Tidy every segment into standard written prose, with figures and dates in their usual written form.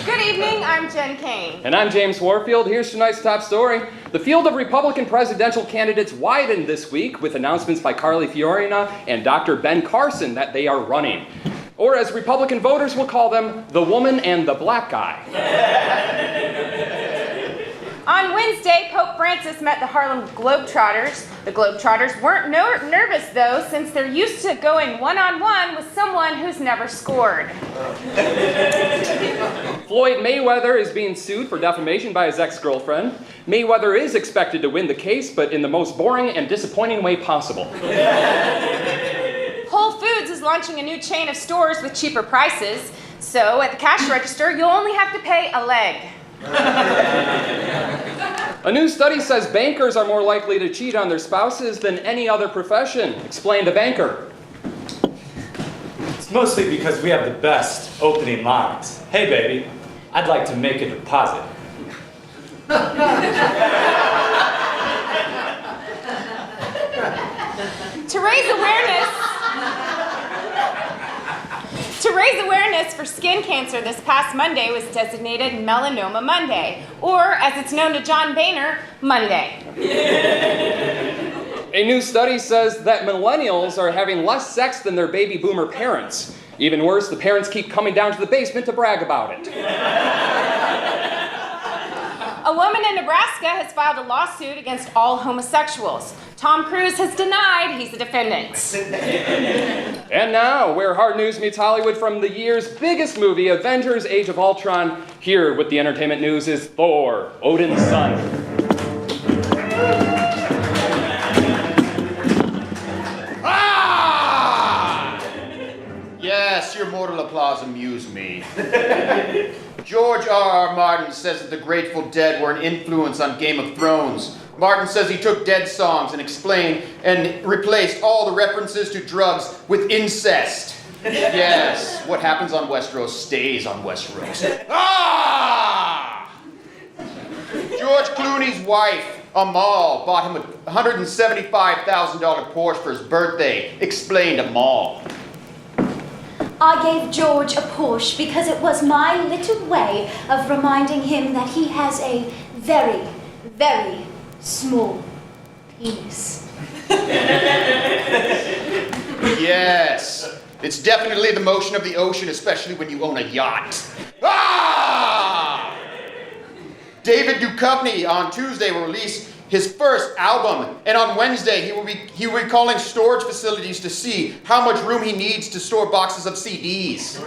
Good evening, I'm Jen Kane. And I'm James Warfield. Here's tonight's top story. The field of Republican presidential candidates widened this week with announcements by Carly Fiorina and Dr. Ben Carson that they are running. Or as Republican voters will call them, the woman and the black guy. On Wednesday, Pope Francis met the Harlem Globetrotters. The Globetrotters weren't nervous, though, since they're used to going one-on-one with someone who's never scored. Floyd Mayweather is being sued for defamation by his ex-girlfriend. Mayweather is expected to win the case, but in the most boring and disappointing way possible. Whole Foods is launching a new chain of stores with cheaper prices. So at the cash register, you'll only have to pay a leg. A new study says bankers are more likely to cheat on their spouses than any other profession. Explained a banker. It's mostly because we have the best opening lines. Hey baby, I'd like to make a deposit. To raise awareness for skin cancer, this past Monday was designated Melanoma Monday, or as it's known to John Boehner, Monday. A new study says that millennials are having less sex than their baby boomer parents. Even worse, the parents keep coming down to the basement to brag about it. A woman in Nebraska has filed a lawsuit against all homosexuals. Tom Cruise has denied he's a defendant. And now, where hard news meets Hollywood from the year's biggest movie, Avengers: Age of Ultron, here with the entertainment news is Thor, Odin's son. Ah! Yes, your mortal applause amused me. George R.R. Martin says that the Grateful Dead were an influence on Game of Thrones. Martin says he took Dead songs and explained and replaced all the references to drugs with incest. Yes, what happens on Westeros stays on Westeros. Ah! George Clooney's wife, Amal, bought him a $175,000 Porsche for his birthday. Explained Amal. I gave George a Porsche because it was my little way of reminding him that he has a very, very small penis. Yes, it's definitely the motion of the ocean, especially when you own a yacht. Ah! David Duchovny on Tuesday will release his first album, and on Wednesday he will be calling storage facilities to see how much room he needs to store boxes of CDs.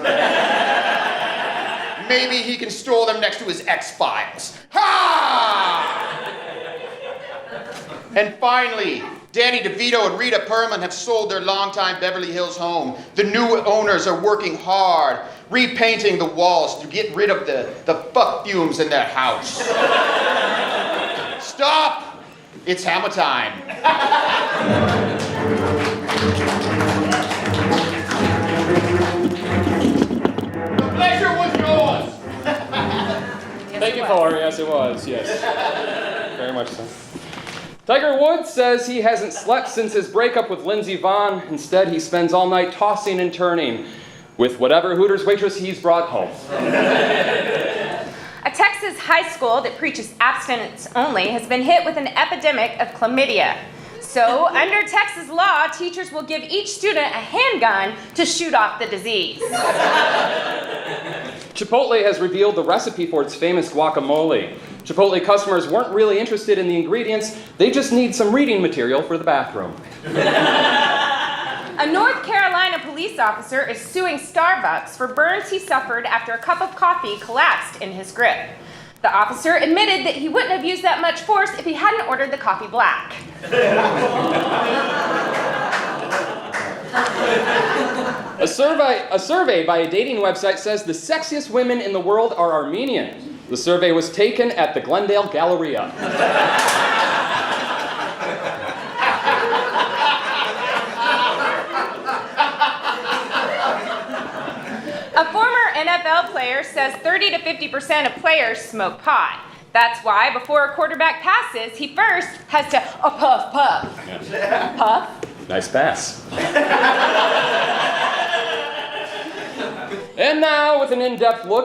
Maybe he can store them next to his X-Files. Ha! And finally, Danny DeVito and Rita Perlman have sold their longtime Beverly Hills home. The new owners are working hard, repainting the walls to get rid of the fuck fumes in their house. Stop! It's hammer time. The pleasure was yours. Thank you, Thor. Yes, it was. Yes. Very much so. Tiger Woods says he hasn't slept since his breakup with Lindsey Vonn. Instead, he spends all night tossing and turning with whatever Hooters waitress he's brought home. A Texas high school that preaches abstinence only has been hit with an epidemic of chlamydia. So, under Texas law, teachers will give each student a handgun to shoot off the disease. Chipotle has revealed the recipe for its famous guacamole. Chipotle customers weren't really interested in the ingredients, they just need some reading material for the bathroom. A North Carolina police officer is suing Starbucks for burns he suffered after a cup of coffee collapsed in his grip. The officer admitted that he wouldn't have used that much force if he hadn't ordered the coffee black. A survey by a dating website says the sexiest women in the world are Armenian. The survey was taken at the Glendale Galleria. A former NFL player says 30 to 50% of players smoke pot. That's why before a quarterback passes, he first has to puff, puff. Yeah. Puff. Nice pass. And now, with an in-depth look